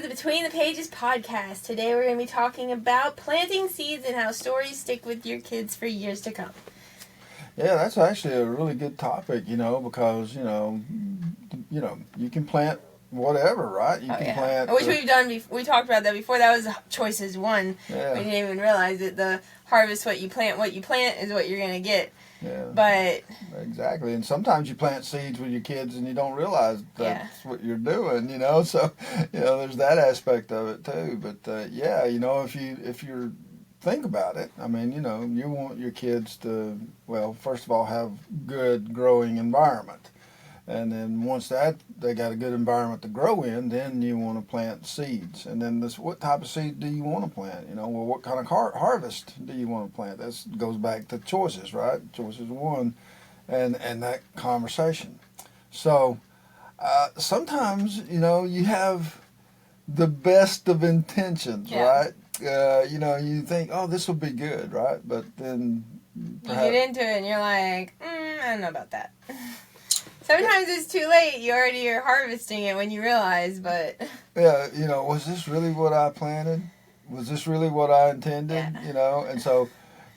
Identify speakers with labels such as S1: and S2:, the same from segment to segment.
S1: the Between the Pages podcast. Today we're going to be talking about planting seeds and how stories stick with your kids for years to come.
S2: Yeah, that's actually a really good topic, because, you can plant whatever, right? You can plant...
S1: Which we've done, we talked about that before. That was choices one.
S2: Yeah.
S1: We didn't even realize that the harvest what you plant is what you're going to get.
S2: Yeah.
S1: But...
S2: Exactly. And sometimes you plant seeds with your kids and you don't realize that's what you're doing, So, there's that aspect of it too. But, if you're... Think about it. I mean, you want your kids to, first of all, have good growing environment. And then once they got a good environment to grow in, then you want to plant seeds. And then what type of seed do you want to plant? What kind of harvest do you want to plant? That goes back to choices, right? Choices one, and that conversation. So sometimes, you have the best of intentions, right? You think, oh, this will be good, right? But then
S1: you get into it and you're like, I don't know about that. Sometimes it's too late. You already are harvesting it when you realize, but...
S2: Yeah, was this really what I planted? Was this really what I intended?
S1: Yeah.
S2: And so,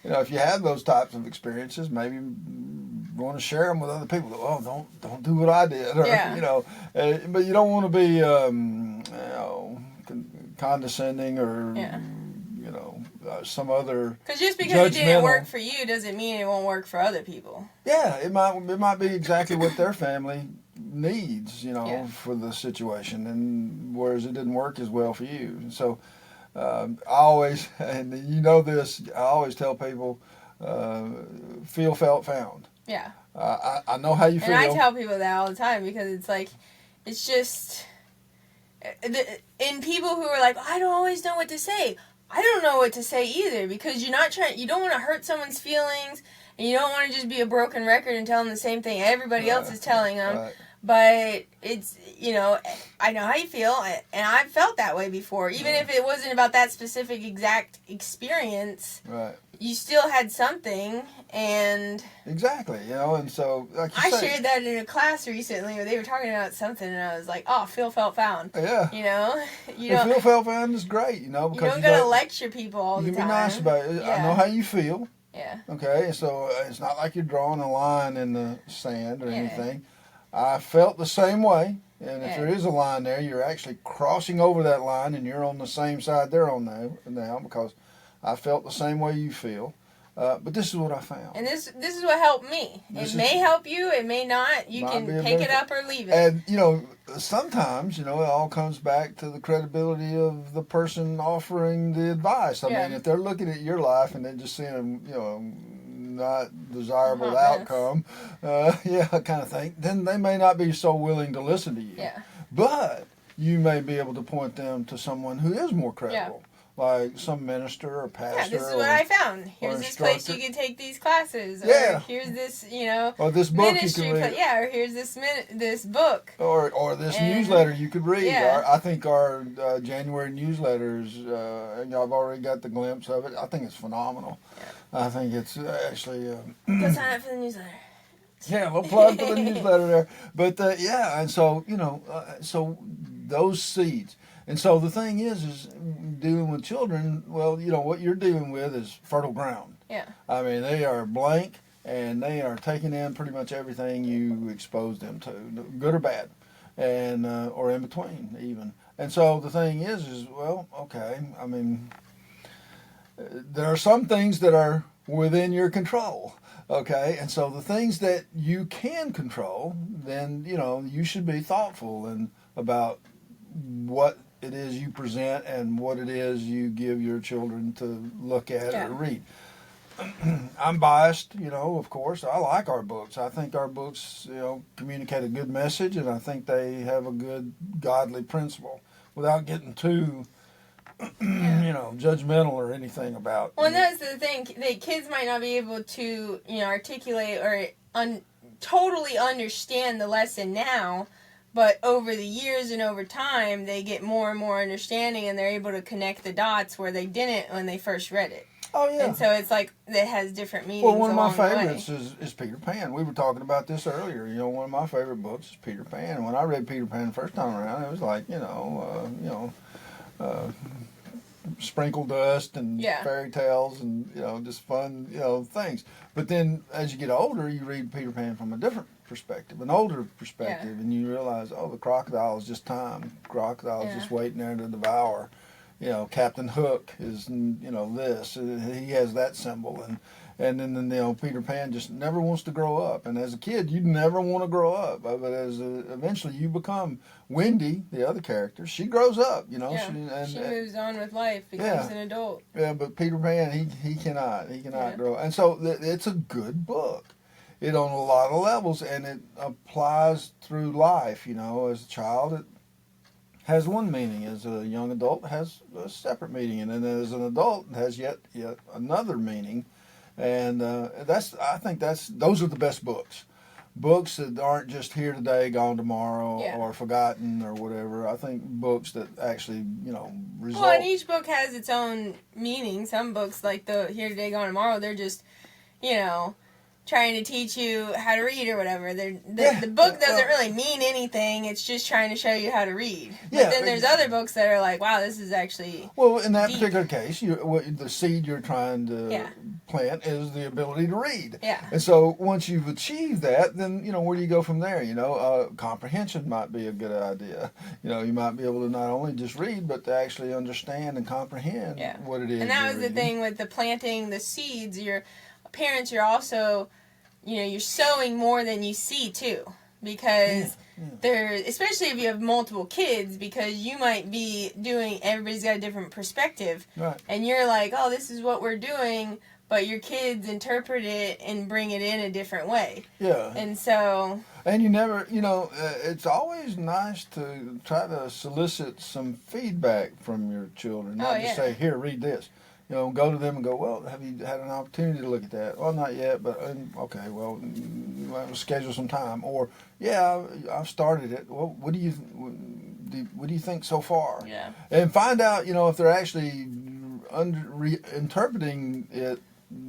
S2: if you have those types of experiences, maybe you want to share them with other people. Oh, don't do what I did. Or, but you don't want to be, condescending or, some other...
S1: Because just because it didn't work for you doesn't mean it won't work for other people.
S2: Yeah, it might be exactly what their family needs, for the situation, and whereas it didn't work as well for you. And so I always, and I always tell people, feel, felt, found.
S1: Yeah.
S2: I know how you feel.
S1: And I tell people that all the time because it's like, it's just... And people who are like, I don't always know what to say. I don't know what to say either because you don't want to hurt someone's feelings and you don't want to just be a broken record and tell them the same thing everybody else is telling them.
S2: Right.
S1: But it's, I know how you feel and I've felt that way before. Even if it wasn't about that specific exact experience,
S2: right.
S1: You still had something and...
S2: Exactly, and so... Like
S1: I shared that in a class recently where they were talking about something and I was like, oh, feel, felt, found.
S2: Yeah.
S1: Feel,
S2: felt, found is great, because
S1: you don't got to lecture people all the time.
S2: You can be nice about it.
S1: Yeah.
S2: I know how you feel.
S1: Yeah.
S2: Okay, so it's not like you're drawing a line in the sand or anything. I felt the same way, and if there is a line there, you're actually crossing over that line and you're on the same side they're on now because I felt the same way you feel. But this is what I found.
S1: And this is what helped me. It may help you, it may not. You can pick it up or leave it.
S2: And, sometimes, it all comes back to the credibility of the person offering the advice. I mean, if they're looking at your life and they're just seeing, not desirable outcome, kind of thing, then they may not be so willing to listen to you.
S1: Yeah.
S2: But you may be able to point them to someone who is more credible.
S1: Yeah.
S2: Like some minister or pastor.
S1: Yeah, this is what I found. Here's this place you can take these classes. Or here's this,
S2: or this book
S1: ministry
S2: you can read.
S1: or here's this book.
S2: Or this newsletter you could read.
S1: Yeah.
S2: I think our January newsletters, and I've already got the glimpse of it. I think it's phenomenal. Yeah. I think it's actually...
S1: Go sign up for the newsletter.
S2: Yeah, a little plug for the newsletter there. But, and so, so those seeds... And so the thing is dealing with children, what you're dealing with is fertile ground.
S1: Yeah.
S2: I mean, they are blank, and they are taking in pretty much everything you expose them to, good or bad, and or in between even. And so the thing is okay, I mean, there are some things that are within your control, okay? And so the things that you can control, then, you should be thoughtful and about what it is you present and what it is you give your children to look at or read. I'm biased, of course. I like our books. I think our books, communicate a good message, and I think they have a good godly principle without getting too, judgmental or anything about.
S1: Well, that's the thing. The kids might not be able to, articulate or totally understand the lesson now. But over the years and over time, they get more and more understanding, and they're able to connect the dots where they didn't when they first read it.
S2: Oh, yeah.
S1: And so it's like it has different meanings.
S2: Well, one of my
S1: along the way.
S2: favorites is Peter Pan. We were talking about this earlier. You know, one of my favorite books is Peter Pan. And when I read Peter Pan the first time around, it was like, sprinkle dust and fairy tales and, just fun, things. But then as you get older, you read Peter Pan from a different perspective, an older perspective, and you realize, the crocodile is just time. Crocodile is just waiting there to devour. Captain Hook is, this. He has that symbol. And then, Peter Pan just never wants to grow up. And as a kid, you never want to grow up. But as eventually you become Wendy, the other character, she grows up,
S1: Yeah, she moves on with life, becomes an adult.
S2: Yeah, but Peter Pan, he cannot grow. And so it's a good book. It on a lot of levels, and it applies through life, as a child, it has one meaning. As a young adult, it has a separate meaning, and then as an adult, it has yet another meaning. And I think those are the best books. Books that aren't just here today, gone tomorrow, or forgotten or whatever. I think books that actually, result.
S1: Well, and each book has its own meaning. Some books, like the Here Today, Gone Tomorrow, they're just, trying to teach you how to read or whatever. The book doesn't really mean anything. It's just trying to show you how to read. But then there's other books that are like, wow, this is actually
S2: in that
S1: deep.
S2: particular case, the seed you're trying to plant is the ability to read.
S1: Yeah.
S2: And so once you've achieved that, then, where do you go from there? Comprehension might be a good idea. You might be able to not only just read, but to actually understand and comprehend what it is.
S1: And that was the thing with the planting the seeds. Your parents, you're also, you're sowing more than you see too, because especially if you have multiple kids, because you might be everybody's got a different perspective,
S2: right? And
S1: you're like, oh, this is what we're doing, but your kids interpret it and bring it in a different way.
S2: Yeah.
S1: And so. And
S2: you never, it's always nice to try to solicit some feedback from your children, not just say, here, read this. Go to them and go, well, have you had an opportunity to look at that? Well, not yet, but okay, well, we'll schedule some time. Or, I've started it. Well, what do you think so far?
S1: Yeah.
S2: And find out, if they're actually interpreting it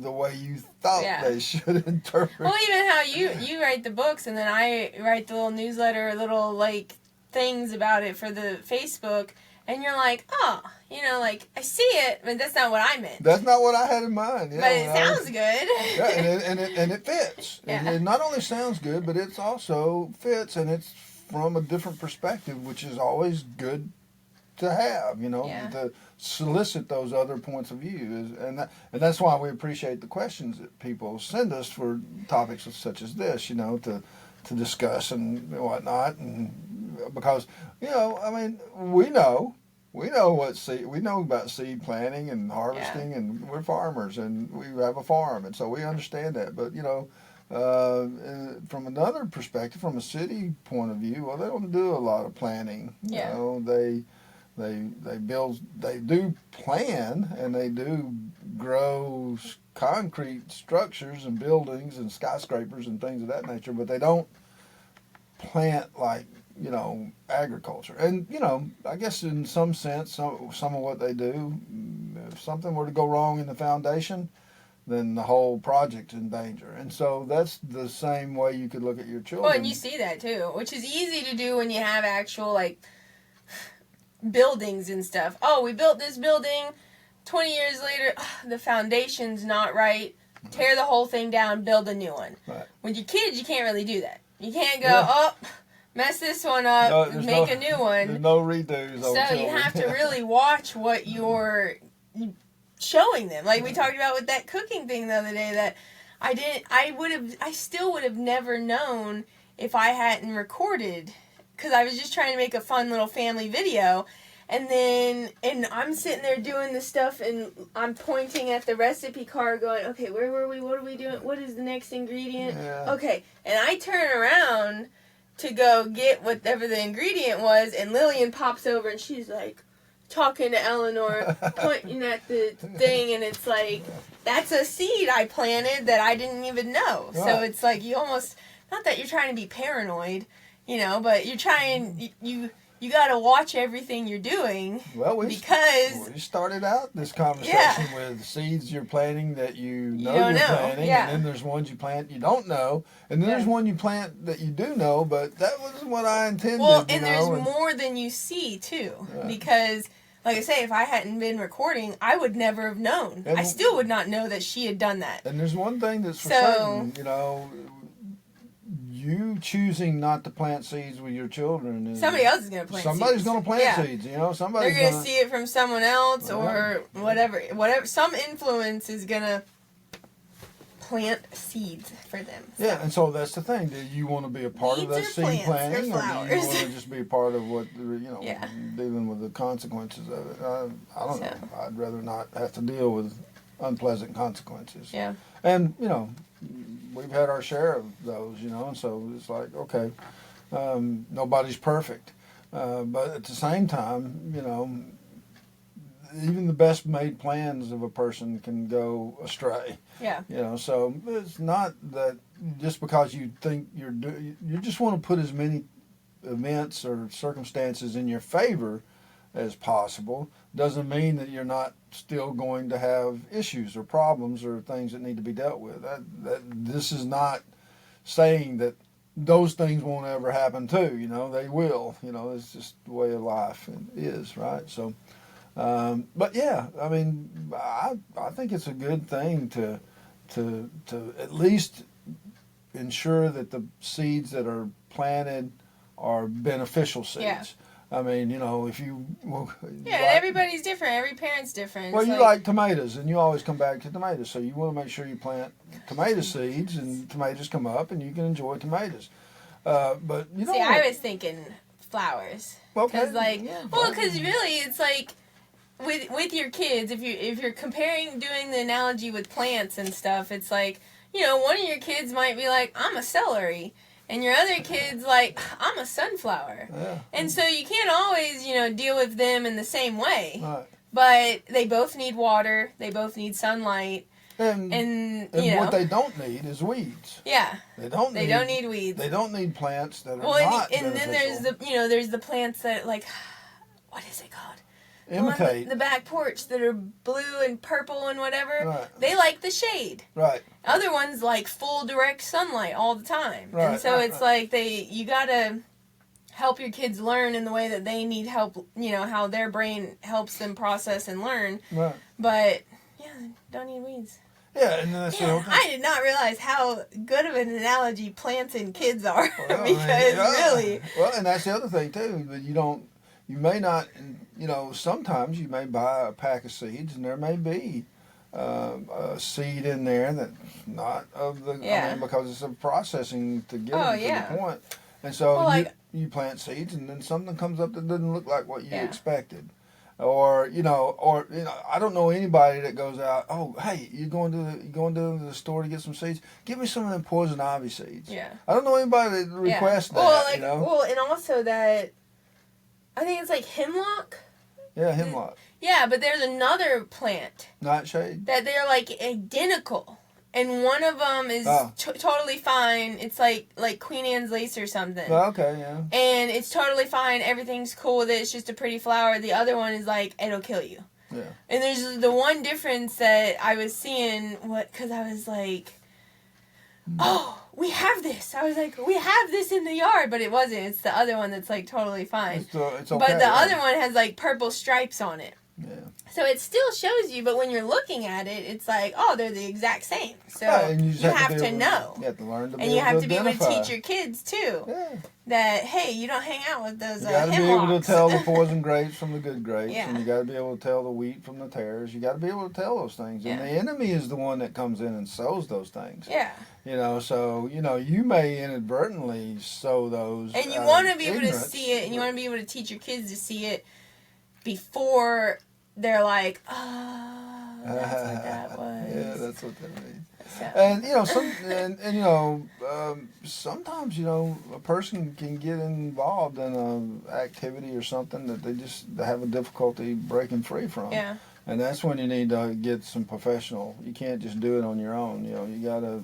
S2: the way you thought they should interpret.
S1: Well, even how you write the books, and then I write the little newsletter, little things about it for the Facebook. And you're like, I see it, but that's not what I meant.
S2: That's not what I had in mind. Yeah,
S1: but it sounds good.
S2: Yeah, and it fits.
S1: Yeah.
S2: It not only sounds good, but it also fits, and it's from a different perspective, which is always good to have, to solicit those other points of view. And that's why we appreciate the questions that people send us for topics such as this, to discuss and whatnot. And because, we know about seed planting and harvesting, and we're farmers and we have a farm, and so we understand that. But from another perspective, from a city point of view, well, they don't do a lot of planning. They do plan, and they do grow concrete structures and buildings and skyscrapers and things of that nature, but they don't plant agriculture. And, I guess in some sense, some of what they do, if something were to go wrong in the foundation, then the whole project's in danger. And so that's the same way you could look at your children.
S1: Well, and you see that too, which is easy to do when you have actual, buildings and stuff. Oh, we built this building, 20 years later, the foundation's not right, tear the whole thing down, build a new one.
S2: Right.
S1: When you're kids, you can't really do that. You can't go, mess this one up, make a new one.
S2: There's no redos.
S1: So you have to really watch what you're showing them. Like we talked about with that cooking thing the other day, that I still would have never known if I hadn't recorded, because I was just trying to make a fun little family video. And I'm sitting there doing this stuff, and I'm pointing at the recipe card going, okay, where were we? What are we doing? What is the next ingredient?
S2: Yeah.
S1: Okay. And I turn around to go get whatever the ingredient was, and Lillian pops over, and she's like talking to Eleanor, pointing at the thing, and it's like, that's a seed I planted that I didn't even know. Right. So it's like you almost, not that you're trying to be paranoid, but you're trying, you you got to watch everything you're doing.
S2: Well, we started out this conversation with seeds you're planting that you're planting, and then there's ones you plant you don't know, and then there's one you plant that you do know, but that wasn't what I intended.
S1: Well, and there's more than you see too, because, like I say, if I hadn't been recording, I would never have known. I still would not know that she had done that.
S2: And there's one thing that's for certain, you choosing not to plant seeds with your children.
S1: Somebody else is going to plant seeds.
S2: Somebody's going to plant seeds, They're
S1: going to see it from someone else or whatever. Some influence is going to plant seeds for them.
S2: So. Yeah, and so that's the thing. Do you want to be a part of that seed planting, or do you want to just be a part of what, dealing with the consequences of it? I don't know. I'd rather not have to deal with unpleasant consequences.
S1: Yeah.
S2: And, we've had our share of those, and so it's like, okay, nobody's perfect. But at the same time, even the best made plans of a person can go astray.
S1: Yeah.
S2: So it's not that just because you think you just want to put as many events or circumstances in your favor as possible doesn't mean that you're not still going to have issues or problems or things that need to be dealt with. This is not saying that those things won't ever happen too. They will. It's just the way of life is, right? So, but yeah, I mean, I think it's a good thing to at least ensure that the seeds that are planted are beneficial seeds.
S1: Yeah.
S2: I mean, if you...
S1: everybody's different. Every parent's different.
S2: Well, you like tomatoes, and you always come back to tomatoes. So you want to make sure you plant tomato seeds, and tomatoes come up, and you can enjoy tomatoes. But you know...
S1: See, I was thinking flowers.
S2: Okay.
S1: Because really, it's like, with your kids, if you're doing the analogy with plants and stuff, it's like, one of your kids might be like, I'm a celery. And your other kid's like, I'm a sunflower.
S2: Yeah.
S1: And so you can't always, deal with them in the same way.
S2: Right.
S1: But they both need water. They both need sunlight.
S2: And what they don't need is weeds.
S1: Yeah.
S2: They don't need weeds. They don't need plants that are not beneficial.
S1: And then there's the plants that, like, what is it called?
S2: Imitate.
S1: The back porch that are blue and purple and whatever.
S2: Right.
S1: They like the shade.
S2: Right.
S1: Other ones like full direct sunlight all the time.
S2: Right.
S1: And so it's like you gotta help your kids learn in the way that they need help, how their brain helps them process and learn.
S2: Right.
S1: But don't need weeds.
S2: Yeah, and that's
S1: I did not realize how good of an analogy plants and kids are. Really.
S2: Well, and that's the other thing too, that you may not, sometimes you may buy a pack of seeds and there may be a seed in there that's not of the, because it's a processing to get them to the point. And so you plant seeds and then something comes up that doesn't look like what you expected. Or I don't know anybody that goes out, oh, hey, you going to the store to get some seeds? Give me some of them poison ivy seeds.
S1: Yeah.
S2: I don't know anybody that requests that.
S1: Well, and also that, I think it's like hemlock.
S2: Yeah, hemlock.
S1: Yeah, but there's another plant.
S2: Nightshade?
S1: That they're like identical. And one of them is totally fine. It's like Queen Anne's lace or something.
S2: Oh, okay, yeah.
S1: And it's totally fine. Everything's cool with it. It's just a pretty flower. The other one is like, it'll kill you.
S2: Yeah.
S1: And there's the one difference that I was seeing, because I was like, oh, we have this. I was like, we have this in the yard, but it wasn't. It's the other one that's like totally fine.
S2: It's okay.
S1: But the other one has like purple stripes on it.
S2: Yeah.
S1: So it still shows you, but when you're looking at it, it's like, oh, they're the exact same. So
S2: and
S1: you have to know.
S2: You have to learn to be
S1: and you
S2: able
S1: have
S2: to
S1: be able to
S2: identify.
S1: teach your kids too.
S2: Yeah.
S1: That hey, you don't hang out with those
S2: You got to be able to tell the poison grapes from the good grapes, and you got to be able to tell the wheat from the tares. You got to be able to tell those things. And the enemy is the one that comes in and sows those things.
S1: Yeah.
S2: So you may inadvertently sow those.
S1: And you want to be able to see it, and you want to be able to teach your kids to see it before they're like, oh, that's what that was.
S2: Yeah, that's what that means.
S1: So.
S2: And sometimes a person can get involved in an activity or something that they have a difficulty breaking free from.
S1: Yeah.
S2: And that's when you need to get some professional. You can't just do it on your own. You got to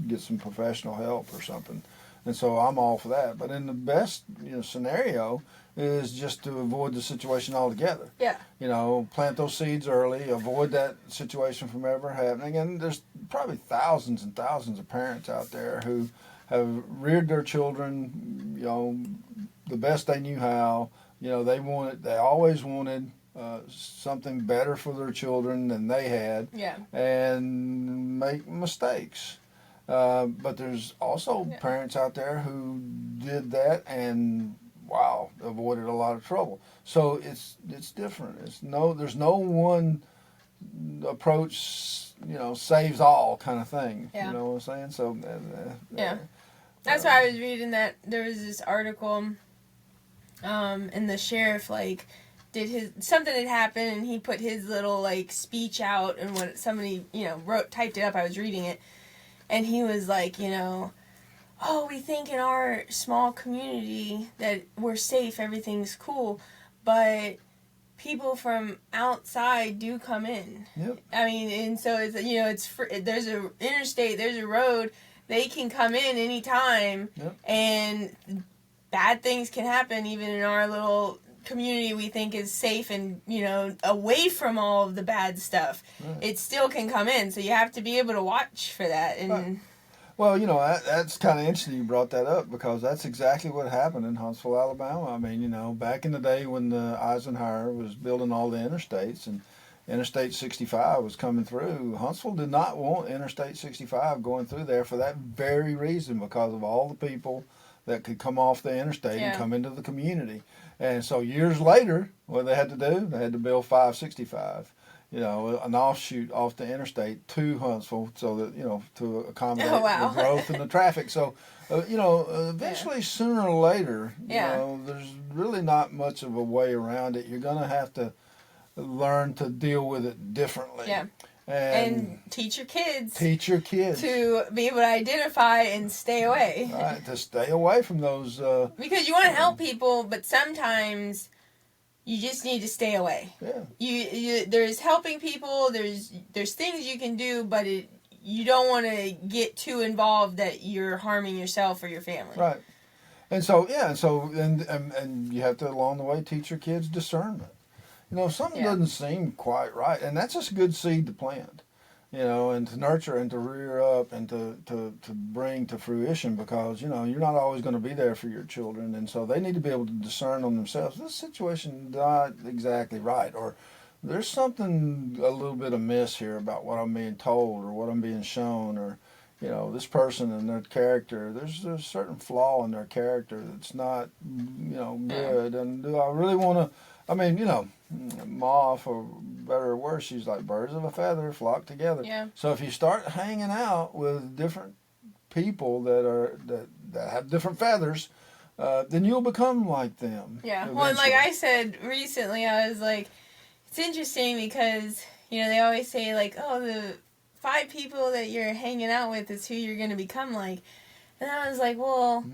S2: get some professional help or something. And so I'm all for that. But in the best scenario, is just to avoid the situation altogether.
S1: Yeah.
S2: You know, plant those seeds early, avoid that situation from ever happening. And there's probably thousands and thousands of parents out there who have reared their children, you know, the best they knew how. You know, they always wanted something better for their children than they had.
S1: Yeah.
S2: And make mistakes. But there's also parents out there who did that and wow, avoided a lot of trouble. So it's different. There's no one approach, you know, saves all kind of thing.
S1: Yeah.
S2: You know what I'm saying? So
S1: yeah, that's why I was reading that there was this article, and the sheriff like did something had happened and he put his little like speech out, and when somebody, you know, typed it up, I was reading it, and he was like, you know, oh, we think in our small community that we're safe, everything's cool, but people from outside do come in.
S2: Yep.
S1: I mean, and so it's, you know, there's a interstate, there's a road, they can come in anytime, and bad things can happen even in our little community we think is safe and, you know, away from all of the bad stuff. Right. It still can come in, so you have to be able to watch for that. And
S2: right. Well, you know, that's kind of interesting you brought that up, because that's exactly what happened in Huntsville, Alabama. I mean, you know, back in the day when Eisenhower was building all the interstates and Interstate 65 was coming through, Huntsville did not want Interstate 65 going through there for that very reason, because of all the people that could come off the interstate and come into the community. And so years later, what they had to do, they had to build 565. You know, an offshoot off the interstate to Huntsville, so that, you know, to accommodate the growth and the traffic. So, you know, eventually, sooner or later, you know, there's really not much of a way around it. You're going to have to learn to deal with it differently.
S1: Yeah. And teach your kids. To be able to identify and stay away.
S2: Right, to stay away from those.
S1: Because you want to help people, but sometimes you just need to stay away.
S2: Yeah.
S1: There's helping people. There's things you can do, but you don't want to get too involved that you're harming yourself or your family.
S2: Right. And so and you have to along the way teach your kids discernment. You know, if something doesn't seem quite right, and that's just a good seed to plant. You know, and to nurture and to rear up and to bring to fruition, because, you know, you're not always going to be there for your children, and so they need to be able to discern on themselves, this situation is not exactly right, or there's something a little bit amiss here about what I'm being told or what I'm being shown, or, you know, this person and their character, there's a certain flaw in their character that's not, you know, good, and do I really want to, I mean, you know, Ma, for better or worse, she's like birds of a feather flock together.
S1: Yeah.
S2: So if you start hanging out with different people that have different feathers, then you'll become like them.
S1: Yeah.
S2: Eventually.
S1: Well, like I said recently, I was like, it's interesting because, you know, they always say like, oh, the 5 people that you're hanging out with is who you're going to become like. And I was like, well,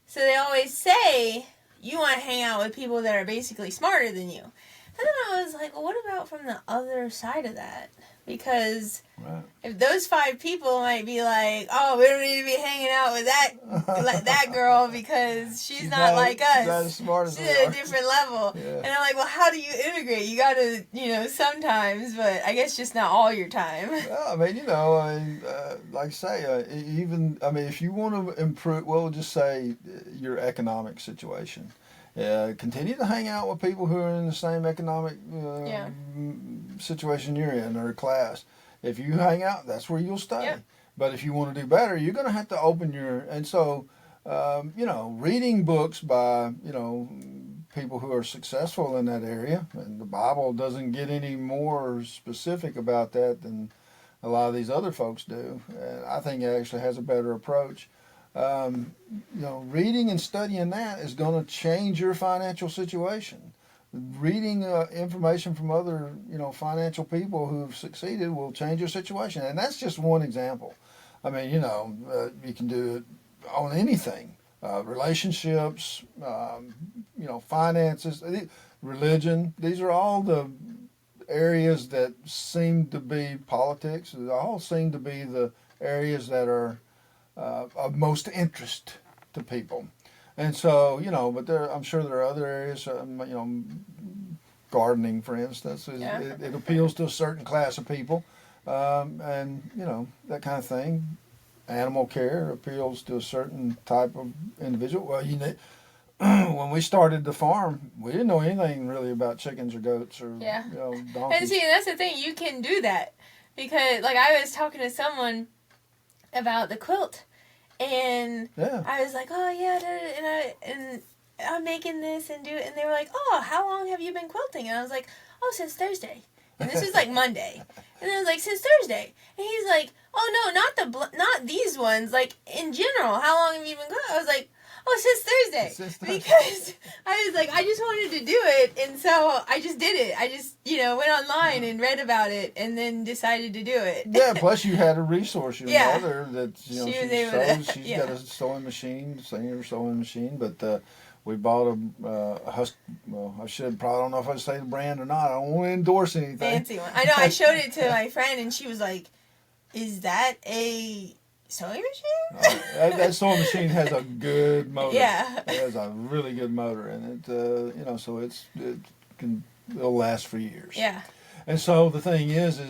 S1: so they always say you want to hang out with people that are basically smarter than you. And then I was like, well, what about from the other side of that? Because if those 5 people might be like, oh, we don't need to be hanging out with that girl because she's not like us.
S2: Not as smart as
S1: she's at a different level. Yeah. And I'm like, well, how do you integrate? You got to, you know, sometimes, but I guess just not all your time.
S2: Well, I mean, you know, like I say, even, I mean, if you want to improve, well, just say your economic situation. Continue to hang out with people who are in the same economic situation you're in, or class. If you hang out, that's where you'll stay. Yep. But if you want to do better, you're going to have to open your... And so, you know, reading books by, you know, people who are successful in that area, and the Bible doesn't get any more specific about that than a lot of these other folks do. And I think it actually has a better approach. You know, reading and studying that is going to change your financial situation. Reading information from other, you know, financial people who've succeeded will change your situation. And that's just one example. I mean, you know, you can do it on anything. Relationships, you know, finances, religion. These are all the areas that seem to be politics. They all seem to be the areas that are of most interest to people. And so, but I'm sure there are other areas, gardening, for instance, it appeals to a certain class of people, and that kind of thing. Animal care appeals to a certain type of individual. Well, when we started the farm, we didn't know anything really about chickens or goats or donkeys.
S1: And see, that's the thing, you can do that because, like, I was talking to someone about the quilt, and I was like, oh yeah, and I'm making this and and they were like, oh, how long have you been quilting? And I was like, oh, since Thursday. And this was like Monday. And I was like, since Thursday. And he's like, oh no, not these ones. Like, in general, how long have you been quilting? I was like, oh, since Thursday. Because I was like, I just wanted to do it. And so I just did it. I just, went online and read about it and then decided to do it.
S2: Yeah, plus you had a resource. Your mother that,
S1: she was able to,
S2: she's got a sewing machine, senior sewing machine, but we bought a Husky. Well, I probably don't know if I should say the brand or not. I don't want to endorse anything.
S1: Fancy one. I know. I showed it to my friend, and she was like, "Is that a sewing machine?"
S2: That sewing machine has a good motor.
S1: Yeah,
S2: it has a really good motor, and it, so it'll last for years.
S1: Yeah.
S2: And so the thing is,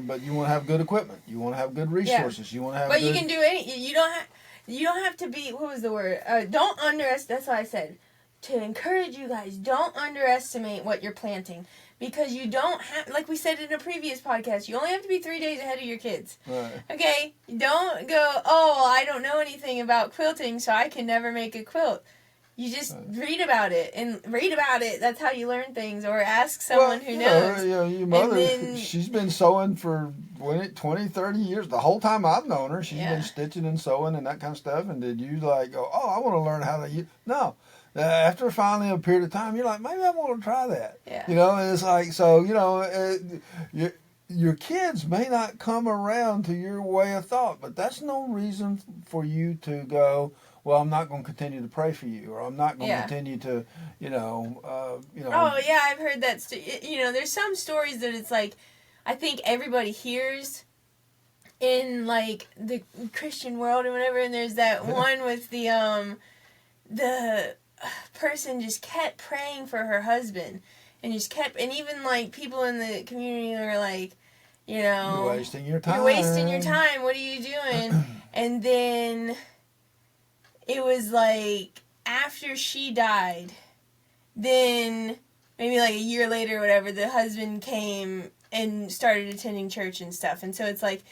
S2: but you want to have good equipment. You want to have good resources. You want to have.
S1: But you can do any. You don't have to be, what was the word? Don't underestimate, that's what I said. To encourage you guys, don't underestimate what you're planting. Because you don't have, like we said in a previous podcast, you only have to be 3 days ahead of your kids.
S2: Right.
S1: Okay? Don't go, oh, I don't know anything about quilting, so I can never make a quilt. You just read about it, and that's how you learn things, or ask someone who knows.
S2: Your mother, she's been sewing for 20, 30 years. The whole time I've known her, she's been stitching and sewing and that kind of stuff. And did you like go, oh, I want to learn how to use? No. After finally a period of time, you're like, maybe I want to try that.
S1: Yeah.
S2: And it's like, so, your kids may not come around to your way of thought, but that's no reason for you to go, well, I'm not going to continue to pray for you, or I'm not going to continue to, Oh,
S1: yeah, I've heard that. There's some stories that it's like, I think everybody hears in, like, the Christian world or whatever, and there's that one with the person just kept praying for her husband, and and even, like, people in the community are like,
S2: you're wasting your time.
S1: You're wasting your time. What are you doing? And then it was like after she died, then maybe like a year later or whatever, the husband came and started attending church and stuff. And so it's like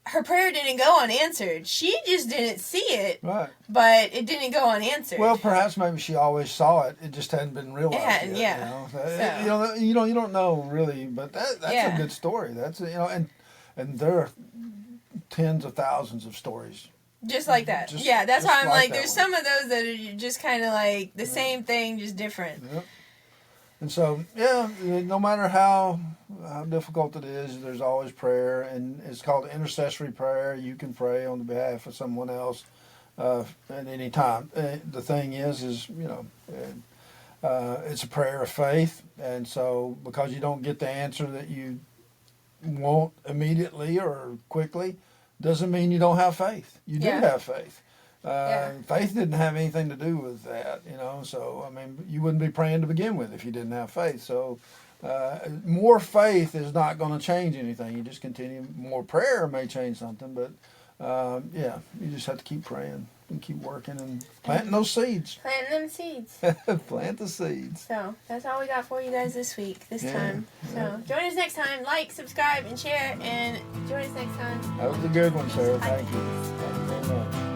S1: her prayer didn't go unanswered. She just didn't see it.
S2: Right.
S1: But it didn't go unanswered.
S2: Well, perhaps maybe she always saw it. It just hadn't been realized.
S1: It hadn't,
S2: yet, You don't know really, but that's a good story. That's and there are tens of thousands of stories.
S1: Just like that. That's why I'm like there's some of those that are just kind of like the same thing, just different.
S2: Yep. And so, no matter how difficult it is, there's always prayer, and it's called intercessory prayer. You can pray on the behalf of someone else at any time. The thing is it's a prayer of faith, and so because you don't get the answer that you want immediately or quickly, doesn't mean you don't have faith. You do have faith. Faith didn't have anything to do with that, so, I mean, you wouldn't be praying to begin with if you didn't have faith. So, more faith is not going to change anything. You just continue. More prayer may change something, but, you just have to keep praying and keep working and planting those seeds.
S1: Planting them seeds.
S2: Plant the seeds.
S1: So, that's all we got for you guys this time. So, join us next time. Like, subscribe, and share, and join us next time.
S2: That was a good one, Sarah. Thank you. Thank you very much.